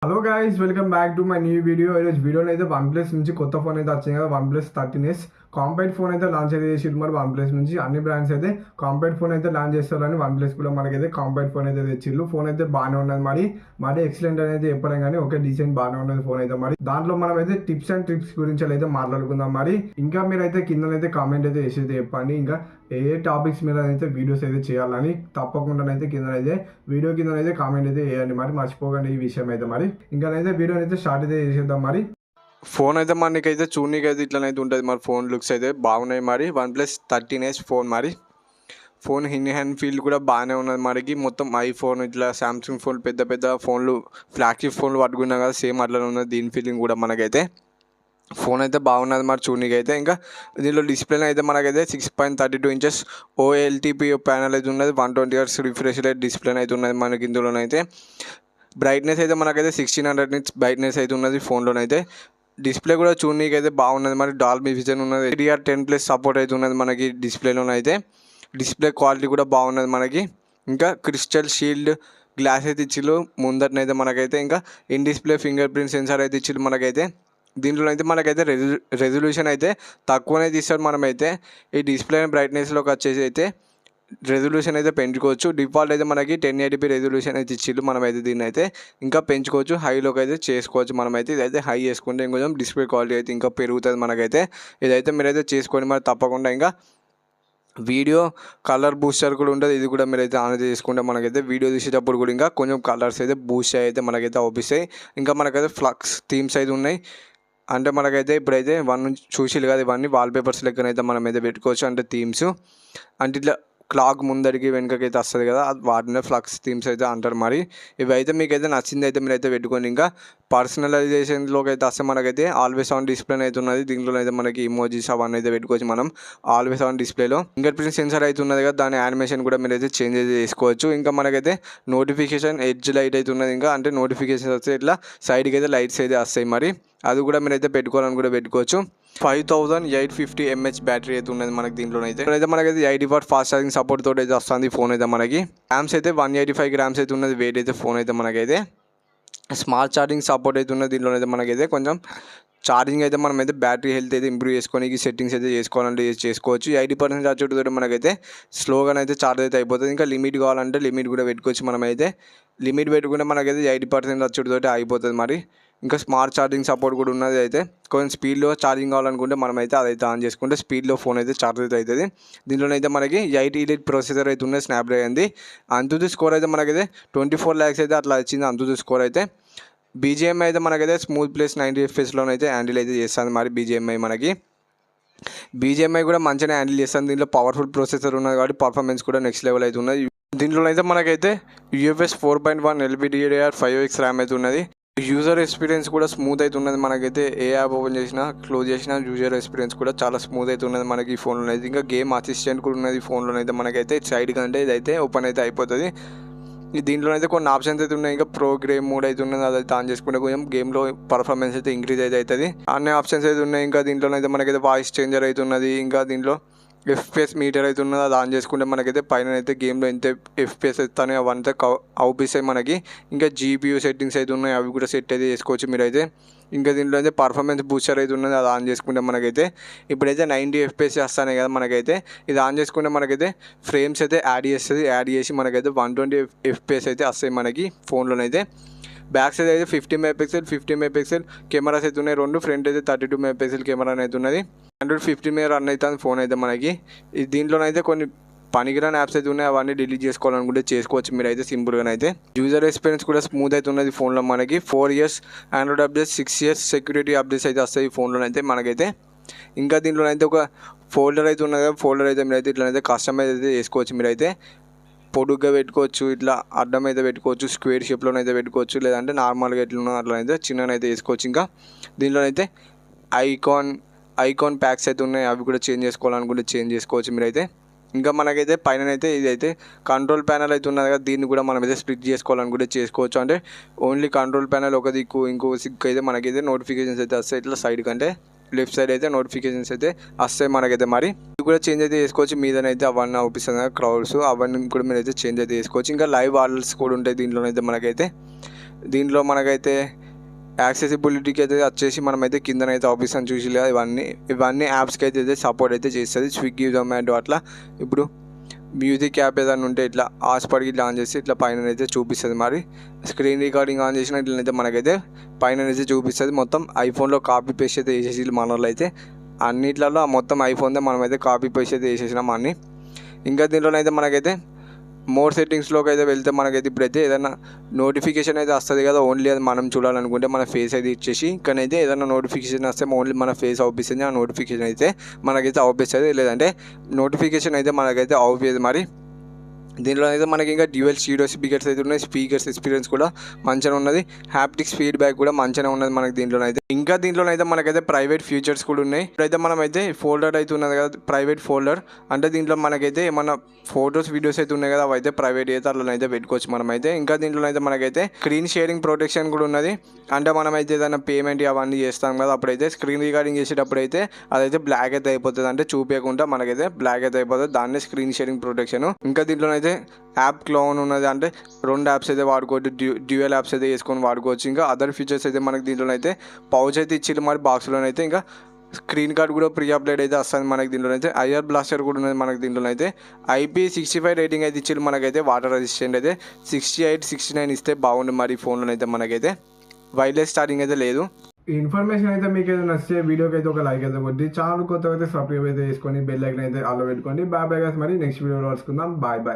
Hello guys, welcome back to my new video. ఈరోజు వీడియోలో అయితే వన్ ప్లస్ నుంచి కొత్త ఫోన్ అయితే వచ్చింది కదా, one plus 13s compact phone అయితే లాంచ్ అయితే చేసి మరి వన్ ప్లస్ నుంచి అన్ని బ్రాండ్స్ అయితే కాంపాక్ట్ ఫోన్ అయితే లాంచ్ చేస్తారని వన్ ప్లస్ కూడా మనకైతే కాంపాక్ట్ ఫోన్ అయితే తెచ్చిళ్ళు. ఫోన్ అయితే బాగానే ఉన్నది, మరి ఎక్సలెంట్ అనేది చెప్పడం కానీ ఒక డీసెంట్ బాగానే ఉన్నది ఫోన్ అయితే. మరి దాంట్లో మనం అయితే టిప్స్ అండ్ ట్రిక్స్ గురించి అయితే మాట్లాడుకుందాం. మరి ఇంకా మీరైతే కిందనైతే కామెంట్ అయితే చేసి అయితే చెప్పండి, ఇంకా ఏ టాపిక్స్ మీద అయితే వీడియోస్ అయితే చేయాలని తప్పకుండానైతే కిందనైతే వీడియో కిందనైతే కామెంట్ అయితే చేయండి. మరి మర్చిపోకండి ఈ విషయం అయితే. మరి ఇంకానైతే వీడియోని అయితే స్టార్ట్ అయితే చేసేద్దాం. మరి ఫోన్ అయితే మనకైతే చూడనీకైతే ఇట్లనైతే ఉంటుంది. మరి ఫోన్ లుక్స్ అయితే బాగున్నాయి. మరి వన్ ప్లస్ 13s ఫోన్, మరి ఫోన్ హ్యాండ్ ఫీల్ కూడా బాగానే ఉన్నది. మనకి మొత్తం ఐఫోన్ ఇట్లా సామ్సంగ్ ఫోన్ పెద్ద పెద్ద ఫోన్లు ఫ్లాగ్షిప్ ఫోన్లు పట్టుకున్నాం కదా, సేమ్ అట్లా ఉన్నది దీని ఫీలింగ్ కూడా. మనకైతే ఫోన్ అయితే బాగున్నది మరి చూడనీకి అయితే. ఇంకా దీనిలో డిస్ప్లే అయితే మనకైతే 6.32 ఇంచెస్ ఓఎల్టీపీ ప్యానల్ అయితే ఉన్నది. 120 Hz రిఫ్రెష్ రేట్ డిస్ప్లే అయితే ఉన్నది మనకి. ఇందులోనైతే బ్రైట్నెస్ అయితే మనకైతే 1600 నిట్స్ బ్రైట్నెస్ అయితే ఉన్నది ఫోన్లోనైతే. డిస్ప్లే కూడా చూడనీకి అయితే బాగున్నది. మరి డాల్బీ విజన్ ఉన్నది, HDR10+ సపోర్ట్ అయితే ఉన్నది మనకి డిస్ప్లేలోనైతే. డిస్ప్లే క్వాలిటీ కూడా బాగున్నది మనకి. ఇంకా క్రిస్టల్ షీల్డ్ గ్లాస్ అయితే ఇచ్చిళ్ళు ముందటనైతే మనకైతే. ఇంకా in display finger print censor అయితే ఇచ్చిళ్ళు మనకైతే. దీంట్లో అయితే మనకైతే రెజల్యూషన్ అయితే తక్కువనే తీస్తాడు. మనమైతే ఈ డిస్ప్లే బ్రైట్నెస్లోకి వచ్చేసి అయితే రెజల్యూషన్ అయితే పెంచుకోవచ్చు. డిఫాల్ట్ అయితే మనకి 1080p రెజల్యూషన్ అయితే ఇచ్చిళ్ళు. మనమైతే దీన్ని అయితే ఇంకా పెంచుకోవచ్చు, హైలోకి అయితే చేసుకోవచ్చు. మనమైతే ఇదైతే హై చేసుకుంటే ఇంకొంచెం డిస్ప్లే క్వాలిటీ అయితే ఇంకా పెరుగుతుంది మనకైతే. ఇదైతే మీరైతే చేసుకోండి మరి తప్పకుండా. ఇంకా వీడియో కలర్ బూస్టర్ కూడా ఉంటుంది, ఇది కూడా మీరైతే ఆన్ చేసుకుంటే మనకైతే వీడియో తీసేటప్పుడు కూడా ఇంకా కొంచెం కలర్స్ అయితే బూస్ట్ అయితే మనకైతే అవుపిస్తాయి. ఇంకా మనకైతే ఫ్లక్స్ థీమ్స్ అయితే ఉన్నాయి. అంటే మనకైతే ఇప్పుడైతే వన్ నుంచి చూసిలు కదా, ఇవన్నీ వాల్పేపర్స్ లెక్కనైతే మనం అయితే పెట్టుకోవచ్చు. అంటే థీమ్స్ అంటే ఇట్లా క్లాక్ ముందరికి వెనుకకైతే వస్తుంది కదా, వాటినే ఫ్లక్స్ థీమ్స్ అయితే అంటారు. మరి ఇవైతే మీకైతే నచ్చింది అయితే మీరైతే పెట్టుకోండి. ఇంకా పర్సనలైజేషన్లోకి అయితే వస్తే మనకైతే ఆల్వేస్ ఆన్ డిస్ప్లే అయితే ఉన్నది. దీంట్లో అయితే మనకి ఇమోజీస్ అవన్నీ అయితే పెట్టుకోవచ్చు మనం ఆల్వేస్ ఆన్ డిస్ప్లేలో. ఫింగర్ ప్రింట్ సెన్సార్ అయితే ఉన్నది కదా, దాని యానిమేషన్ కూడా మీరైతే చేంజ్ అయితే చేసుకోవచ్చు. ఇంకా మనకైతే నోటిఫికేషన్ ఎడ్జ్ లైట్ అయితే ఉన్నది. ఇంకా అంటే నోటిఫికేషన్స్ వస్తే ఇట్లా సైడ్కి అయితే లైట్స్ అయితే వస్తాయి. మరి అది కూడా మీరైతే పెట్టుకోవాలని కూడా పెట్టుకోవచ్చు. 5850 mAh బ్యాటరీ అయితే ఉన్నది మనకి దీంట్లోనైతే. మనకైతే 80W ఫాస్ట్ ఛార్జింగ్ సపోర్ట్ తోటి అయితే వస్తుంది ఫోన్ అయితే మనకి. ర్యామ్స్ అయితే 185 grams అయితే ఉన్నది వెయిట్ అయితే ఫోన్ అయితే మనకైతే. స్మార్ట్ ఛార్జింగ్ సపోర్ట్ అయితే ఉన్నది దీంట్లోనైతే మనకైతే. కొంచెం ఛార్జింగ్ అయితే మనమైతే బ్యాటరీ హెల్త్ అయితే ఇంప్రూవ్ చేసుకోవడానికి సెట్టింగ్స్ అయితే చేసుకోవాలంటే చేసుకోవచ్చు. 80% ఛార్జ్ తోటి మనకైతే స్లోగానైతే ఛార్జ్ అయితే అయిపోతుంది. ఇంకా లిమిట్ కావాలంటే లిమిట్ కూడా పెట్టుకోవచ్చు. మనమైతే లిమిట్ పెట్టుకుంటే మనకైతే 80% ఛార్జ్ అయిపోతుంది. మరి ఇంకా స్మార్ట్ ఛార్జింగ్ సపోర్ట్ కూడా ఉన్నది. అయితే కొంచెం స్పీడ్లో ఛార్జింగ్ కావాలనుకుంటే మనమైతే అదైతే ఆన్ చేసుకుంటే స్పీడ్లో ఫోన్ అయితే ఛార్జ్ అయితే అవుతుంది. దీంట్లోనైతే మనకి 8 Elite ప్రాసెసర్ అయితే ఉన్నది, స్నాప్డ్రాగన్ది. అంతుది స్కోర్ అయితే మనకైతే 24 lakhs అయితే అట్లా వచ్చింది అంతుది స్కోర్ అయితే. BGMI అయితే మనకైతే స్మూత్ ప్లస్ 90 fps అయితే హ్యాండిల్ అయితే చేస్తుంది. మరి BGMI కూడా మంచిగా హ్యాండిల్ చేస్తుంది. దీంట్లో పవర్ఫుల్ ప్రాసెసర్ ఉన్నది కాబట్టి పర్ఫార్మెన్స్ కూడా నెక్స్ట్ లెవెల్ అయితే ఉన్నది. దీంట్లో అయితే మనకైతే UFS 4.1 LPDDR5X ర్యామ్ అయితే ఉన్నది. యూజర్ ఎక్స్పీరియన్స్ కూడా స్మూత్ అయితే ఉన్నది. మనకైతే ఏ యాప్ ఓపెన్ చేసినా క్లోజ్ చేసినా యూజర్ ఎక్స్పీరియన్స్ కూడా చాలా స్మూత్ అయితే ఉన్నది మనకి ఈ ఫోన్లో అయితే. ఇంకా గేమ్ అసిస్టెంట్ కూడా ఉన్నది ఫోన్లో అయితే. మనకైతే సైడ్ కంటే ఇదైతే ఓపెన్ అయితే అయిపోతుంది. దీంట్లో అయితే కొన్ని ఆప్షన్స్ అయితే ఉన్నాయి. ఇంకా ప్రో గేమ్ మోడ్ అయితే ఉన్నది, అదైతే ఆన్ చేసుకుంటే కొంచెం గేమ్లో పర్ఫార్మెన్స్ అయితే ఇంక్రీజ్ అయితే అవుతుంది. అన్ని ఆప్షన్స్ అయితే ఉన్నాయి. ఇంకా దీంట్లో అయితే మనకైతే వాయిస్ చేంజర్ అయితే ఉన్నది. ఇంకా దీంట్లో FPS మీటర్ అయితే ఉన్నది, అది ఆన్ చేసుకుంటే మనకైతే పైన అయితే గేమ్లో ఎంత FPS ఇస్తానో అవంతా అవుపిస్తాయి మనకి. ఇంకా GPU సెట్టింగ్స్ అయితే ఉన్నాయి, అవి కూడా సెట్ అయితే చేసుకోవచ్చు మీరైతే. ఇంకా దీంట్లో అయితే పర్ఫార్మెన్స్ బూస్టర్ అయితే ఉన్నది, అది ఆన్ చేసుకుంటే మనకైతే ఇప్పుడైతే 90 FPS వస్తాయి కదా మనకైతే. ఇది ఆన్ చేసుకుంటే మనకైతే ఫ్రేమ్స్ అయితే యాడ్ చేసి మనకైతే 120 FPS అయితే వస్తాయి మనకి ఫోన్లోనైతే. బ్యాక్ సైడ్ అయితే 50 MP కెమెరాస్ అయితే ఉన్నాయి రెండు. ఫ్రంట్ అయితే 32 MP కెమెరా అయితే ఉన్నది. 150 మీద రన్ అవుతుంది ఫోన్ అయితే మనకి. దీంట్లోనైతే కొన్ని పనికిరాని యాప్స్ అయితే ఉన్నాయి, అవన్నీ డిలీట్ చేసుకోవాలనుకుంటే చేసుకోవచ్చు మీరైతే సింపుల్గానైతే. యూజర్ ఎక్స్పీరియన్స్ కూడా స్మూత్ అయితే ఉన్నది ఫోన్లో మనకి. 4 years Android updates, 6 years security updates అయితే వస్తాయి ఈ ఫోన్లోనైతే మనకైతే. ఇంకా దీంట్లోనైతే ఒక ఫోల్డర్ అయితే ఉన్నది, ఫోల్డర్ అయితే మీరైతే ఇట్లనైతే కస్టమైజ్ అయితే చేసుకోవచ్చు మీరైతే. పొడుగ్గా పెట్టుకోవచ్చు, ఇట్లా అడ్డం అయితే పెట్టుకోవచ్చు, స్క్వేర్ షేప్లోనైతే పెట్టుకోవచ్చు, లేదంటే నార్మల్గా ఎట్లా అట్లనైతే చిన్ననైతే వేసుకోవచ్చు. ఇంకా దీంట్లోనైతే ఐకాన్ ప్యాక్స్ అయితే ఉన్నాయి, అవి కూడా చేంజ్ చేసుకోవాలనుకుంటే చేంజ్ చేసుకోవచ్చు మీరైతే. ఇంకా మనకైతే పైననైతే ఇదైతే కంట్రోల్ ప్యానల్ అయితే ఉన్నది కదా, దీన్ని కూడా మనం అయితే స్ప్లిట్ చేసుకోవాలనుకుంటే చేసుకోవచ్చు. అంటే ఓన్లీ కంట్రోల్ ప్యానల్ ఒక దిక్కు, ఇంకో దిక్కు అయితే మనకైతే నోటిఫికేషన్స్ అయితే వస్తాయి ఇట్లా సైడ్ కంటే. లెఫ్ట్ సైడ్ అయితే నోటిఫికేషన్స్ అయితే వస్తాయి మనకైతే. మరి ఇది కూడా చేంజ్ అయితే చేసుకోవచ్చు. మీదనైతే అవన్నీ అవుపిస్తుంది క్రౌడ్స్, అవన్నీ కూడా మీరు అయితే చేంజ్ అయితే చేసుకోవచ్చు. ఇంకా లైవ్ ఆర్డర్స్ కూడా ఉంటాయి దీంట్లోనైతే మనకైతే. దీంట్లో మనకైతే యాక్సెసిబిలిటీకి అయితే వచ్చేసి మనమైతే కిందనైతే ఆఫీస్ అని చూసి లేదా ఇవన్నీ యాప్స్కి అయితే సపోర్ట్ అయితే చేస్తుంది. స్విగ్గీ, జొమాటో అట్లా. ఇప్పుడు మ్యూజిక్ యాప్ ఏదైనా ఉంటే ఇట్లా హాట్స్పాట్కి ఇట్లా ఆన్ చేసి ఇట్లా పైన అయితే చూపిస్తుంది. మరి స్క్రీన్ రికార్డింగ్ ఆన్ చేసిన ఇట్లనైతే మనకైతే పైన అయితే చూపిస్తుంది. మొత్తం ఐఫోన్లో కాపీ పేస్ట్ అయితే వేసేసి మన వాళ్ళు అయితే అన్నిట్లలో మొత్తం ఐఫోన్దే మనమైతే కాపీ పేస్ట్ అయితే వేసేసినాం అన్నీ. ఇంకా దీంట్లోనైతే మనకైతే మోర్ సెట్టింగ్స్లోకి అయితే వెళ్తే మనకైతే ఇప్పుడైతే ఏదైనా నోటిఫికేషన్ అయితే వస్తుంది కదా, ఓన్లీ అది మనం చూడాలనుకుంటే మన ఫేస్ అయితే ఇచ్చేసి ఇక్కడైతే ఏదైనా నోటిఫికేషన్ వస్తే ఓన్లీ మన ఫేస్ అవుపిస్తుంది. ఆ నోటిఫికేషన్ అయితే మనకైతే అవుపిస్తుంది, లేదంటే నోటిఫికేషన్ అయితే మనకైతే అవుపేది. మరి దీంట్లో అయితే మనకి ఇంకా డ్యూయల్ స్టీరియో స్పీకర్స్ అయితే ఉన్నాయి. స్పీకర్స్ ఎక్స్పీరియన్స్ కూడా మంచిగా ఉన్నది. హ్యాప్టిక్స్ ఫీడ్బ్యాక్ కూడా మంచిగా ఉన్నది మనకి దీంట్లోనైతే. ఇంకా దీంట్లోనైతే మనకైతే ప్రైవేట్ ఫీచర్స్ కూడా ఉన్నాయి. ఇప్పుడైతే మనమైతే ఫోల్డర్ అయితే ఉన్నది కదా, ప్రైవేట్ ఫోల్డర్ అంటే దీంట్లో మనకైతే ఏమన్నా ఫొటోస్ వీడియోస్ అయితే ఉన్నాయి కదా, అవి అయితే ప్రైవేట్ అయితే అట్లనైతే పెట్టుకోవచ్చు మనమైతే. ఇంకా దీంట్లో అయితే మనకైతే స్క్రీన్ షేరింగ్ ప్రొటెక్షన్ కూడా ఉన్నది. అంటే మనమైతే ఏదైనా పేమెంట్ అవన్నీ చేస్తాం కదా, అప్పుడైతే స్క్రీన్ రికార్డింగ్ చేసేటప్పుడు అయితే అదైతే బ్లాక్ అయితే అయిపోతుంది. అంటే చూపించకుండా మనకైతే బ్లాక్ అయితే అయిపోతుంది. దాన్నే స్క్రీన్ షేరింగ్ ప్రొటెక్షన్. ఇంకా దీంట్లోనైతే యాప్ క్లోన్ ఉన్నది. అంటే 2 యాప్స్ అయితే వాడుకోవచ్చు, డ్యూయల్ యాప్స్ అయితే వేసుకొని వాడుకోవచ్చు. ఇంకా అదర్ ఫీచర్స్ అయితే మనకి దీంట్లోనైతే పౌచ్ అయితే ఇచ్చింది మరి బాక్స్లోనైతే. ఇంకా స్క్రీన్ కార్డ్ కూడా ప్రీ అప్డేట్ అయితే వస్తుంది మనకి దీంట్లోనైతే. ఐఆర్ బ్లాస్టర్ కూడా ఉన్నది మనకి దీంట్లోనైతే. IP65 రేటింగ్ అయితే ఇచ్చింది మనకైతే. వాటర్ రెసిస్టెంట్ అయితే 68, 69 ఇస్తే బాగుంది మరి ఫోన్లోనైతే. మనకైతే వైర్లెస్ ఛార్జింగ్ అయితే లేదు. ఈ ఇన్ఫర్మేషన్ అయితే మీకు ఏదైనా నచ్చితే వీడియోకి అయితే ఒక లైక్ అయితే కొద్ది, ఛానల్ కొత్తగా అయితే సబ్స్క్రైబ్ అయితే చేసుకొని బెల్ ఐకాన్ అయితే ఆలో పెట్టుకోండి. బాయ్ బాయ్ గైస్, మరి నెక్స్ట్ వీడియోలో కలుసుకుందాం. Bye bye.